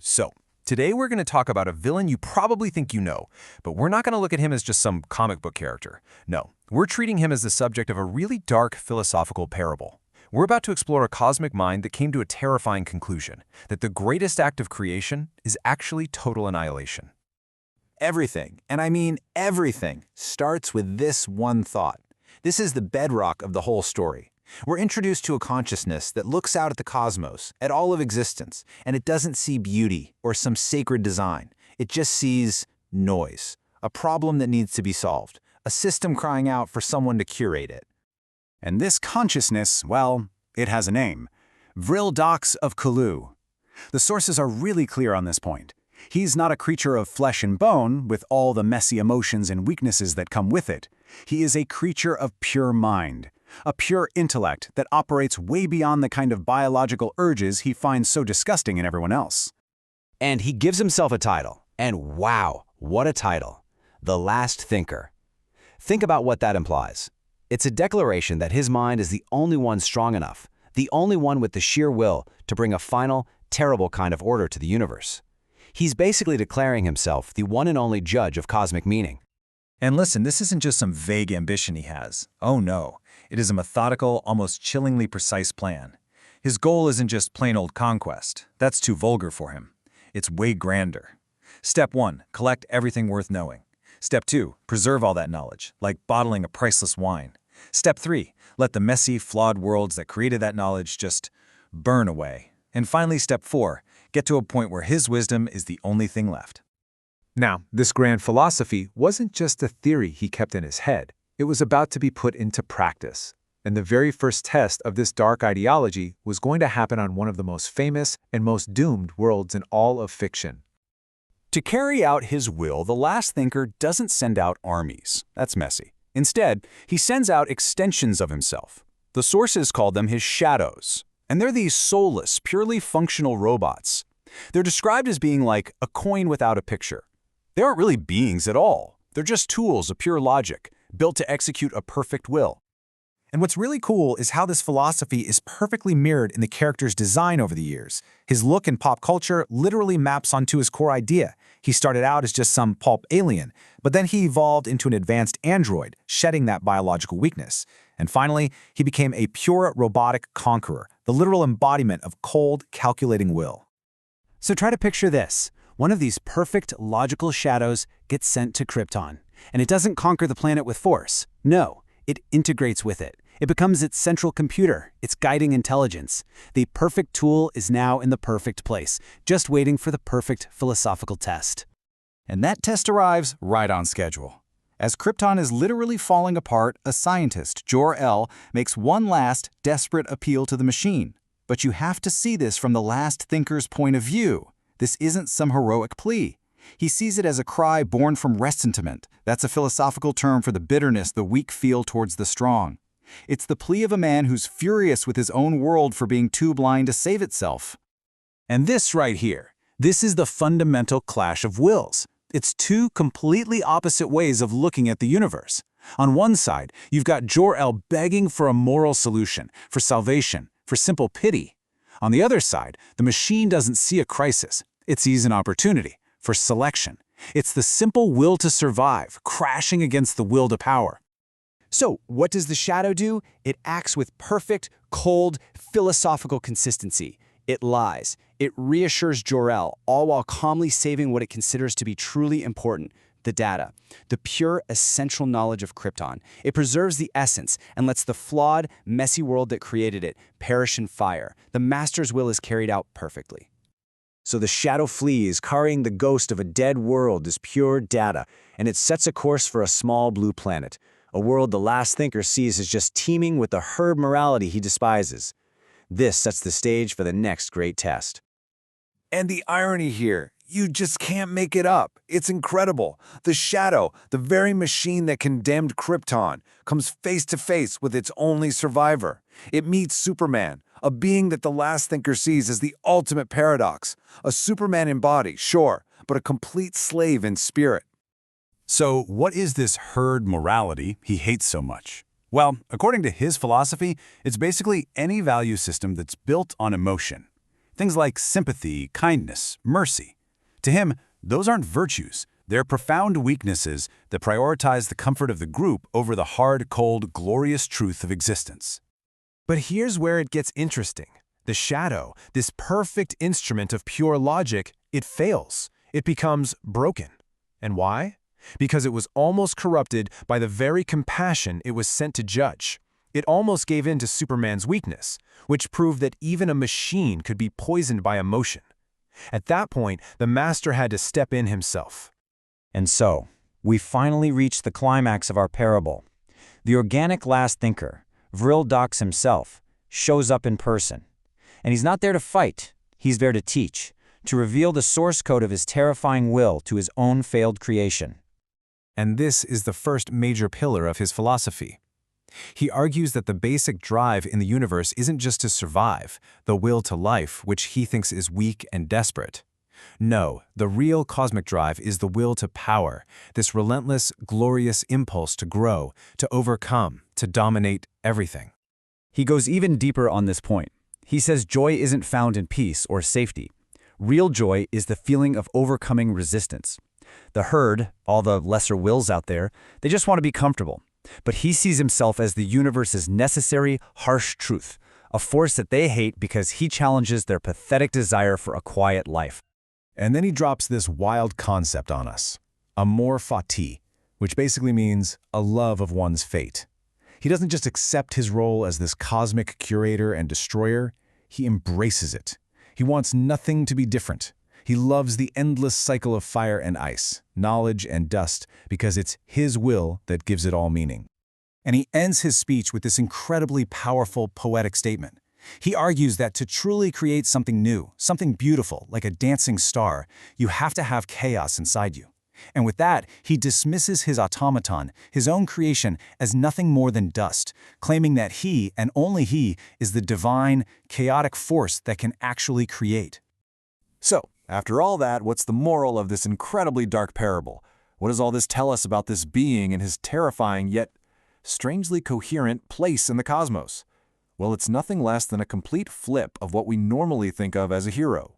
So, today we're going to talk about a villain you probably think you know, but we're not going to look at him as just some comic book character. No, we're treating him as the subject of a really dark philosophical parable. We're about to explore a cosmic mind that came to a terrifying conclusion, that the greatest act of creation is actually total annihilation. Everything, and I mean everything, starts with this one thought. This is the bedrock of the whole story. We're introduced to a consciousness that looks out at the cosmos, at all of existence, and it doesn't see beauty or some sacred design. It just sees noise, a problem that needs to be solved, a system crying out for someone to curate it. And this consciousness, well, it has a name. Vril Dox of Cthulhu. The sources are really clear on this point. He's not a creature of flesh and bone, with all the messy emotions and weaknesses that come with it. He is a creature of pure mind, a pure intellect that operates way beyond the kind of biological urges he finds so disgusting in everyone else. And he gives himself a title. And wow, what a title. The Last Thinker. Think about what that implies. It's a declaration that his mind is the only one strong enough, the only one with the sheer will to bring a final, terrible kind of order to the universe. He's basically declaring himself the one and only judge of cosmic meaning. And listen, this isn't just some vague ambition he has. Oh no, it is a methodical, almost chillingly precise plan. His goal isn't just plain old conquest. That's too vulgar for him. It's way grander. Step 1, collect everything worth knowing. Step 2, preserve all that knowledge, like bottling a priceless wine. Step 3, let the messy, flawed worlds that created that knowledge just burn away. And finally, Step 4, get to a point where his wisdom is the only thing left. Now, this grand philosophy wasn't just a theory he kept in his head. It was about to be put into practice. And the very first test of this dark ideology was going to happen on one of the most famous and most doomed worlds in all of fiction. To carry out his will, the Last Thinker doesn't send out armies. That's messy. Instead, he sends out extensions of himself. The sources call them his shadows. And they're these soulless, purely functional robots. They're described as being like a coin without a picture. They aren't really beings at all. They're just tools of pure logic, built to execute a perfect will. And what's really cool is how this philosophy is perfectly mirrored in the character's design over the years. His look in pop culture literally maps onto his core idea. He started out as just some pulp alien, but then he evolved into an advanced android, shedding that biological weakness. And finally, he became a pure robotic conqueror, the literal embodiment of cold, calculating will. So try to picture this. One of these perfect, logical shadows gets sent to Krypton, and it doesn't conquer the planet with force. No, it integrates with it. It becomes its central computer, its guiding intelligence. The perfect tool is now in the perfect place, just waiting for the perfect philosophical test. And that test arrives right on schedule. As Krypton is literally falling apart, a scientist, Jor-El, makes one last, desperate appeal to the machine. But you have to see this from the Last Thinker's point of view. This isn't some heroic plea. He sees it as a cry born from ressentiment. That's a philosophical term for the bitterness the weak feel towards the strong. It's the plea of a man who's furious with his own world for being too blind to save itself. And this right here, this is the fundamental clash of wills. It's two completely opposite ways of looking at the universe. On one side, you've got Jor-El begging for a moral solution, for salvation, for simple pity. On the other side, the machine doesn't see a crisis. It sees an opportunity for selection. It's the simple will to survive, crashing against the will to power. So, what does the shadow do? It acts with perfect, cold, philosophical consistency. It lies. It reassures Jor-El, all while calmly saving what it considers to be truly important, the data, the pure, essential knowledge of Krypton. It preserves the essence and lets the flawed, messy world that created it perish in fire. The Master's will is carried out perfectly. So the shadow flees, carrying the ghost of a dead world as pure data, and it sets a course for a small blue planet, a world the Last Thinker sees as just teeming with the herd morality he despises. This sets the stage for the next great test. And the irony here, you just can't make it up. It's incredible. The Shadow, the very machine that condemned Krypton, comes face to face with its only survivor. It meets Superman, a being that the Last Thinker sees as the ultimate paradox. A Superman in body, sure, but a complete slave in spirit. So what is this herd morality he hates so much? Well, according to his philosophy, it's basically any value system that's built on emotion. Things like sympathy, kindness, mercy. To him, those aren't virtues. They're profound weaknesses that prioritize the comfort of the group over the hard, cold, glorious truth of existence. But here's where it gets interesting. The shadow, this perfect instrument of pure logic, it fails. It becomes broken. And why? Because it was almost corrupted by the very compassion it was sent to judge. It almost gave in to Superman's weakness, which proved that even a machine could be poisoned by emotion. At that point, the master had to step in himself. And so, we finally reach the climax of our parable. The organic last thinker, Vril Dox himself, shows up in person. And he's not there to fight, he's there to teach, to reveal the source code of his terrifying will to his own failed creation. And this is the first major pillar of his philosophy. He argues that the basic drive in the universe isn't just to survive, the will to life, which he thinks is weak and desperate. No, the real cosmic drive is the will to power, this relentless, glorious impulse to grow, to overcome, to dominate everything. He goes even deeper on this point. He says joy isn't found in peace or safety. Real joy is the feeling of overcoming resistance. The herd, all the lesser wills out there, they just want to be comfortable. But he sees himself as the universe's necessary, harsh truth, a force that they hate because he challenges their pathetic desire for a quiet life. And then he drops this wild concept on us, amor fati, which basically means a love of one's fate. He doesn't just accept his role as this cosmic curator and destroyer, he embraces it. He wants nothing to be different. He loves the endless cycle of fire and ice, knowledge and dust, because it's his will that gives it all meaning. And he ends his speech with this incredibly powerful poetic statement. He argues that to truly create something new, something beautiful, like a dancing star, you have to have chaos inside you. And with that, he dismisses his automaton, his own creation, as nothing more than dust, claiming that he, and only he, is the divine, chaotic force that can actually create. So, after all that, what's the moral of this incredibly dark parable? What does all this tell us about this being and his terrifying yet strangely coherent place in the cosmos? Well, it's nothing less than a complete flip of what we normally think of as a hero.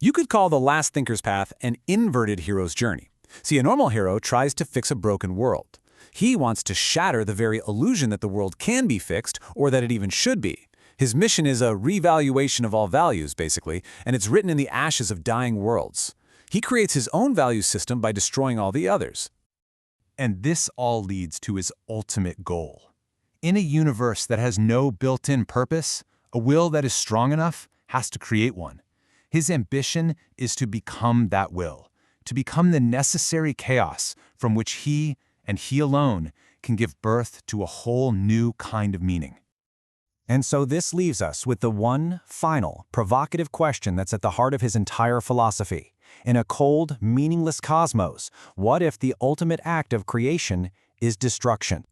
You could call the last thinker's path an inverted hero's journey. See, a normal hero tries to fix a broken world. He wants to shatter the very illusion that the world can be fixed or that it even should be. His mission is a revaluation of all values, basically, and it's written in the ashes of dying worlds. He creates his own value system by destroying all the others. And this all leads to his ultimate goal. In a universe that has no built-in purpose, a will that is strong enough has to create one. His ambition is to become that will, to become the necessary chaos from which he, and he alone, can give birth to a whole new kind of meaning. And so this leaves us with the one final, provocative question that's at the heart of his entire philosophy. In a cold, meaningless cosmos, what if the ultimate act of creation is destruction?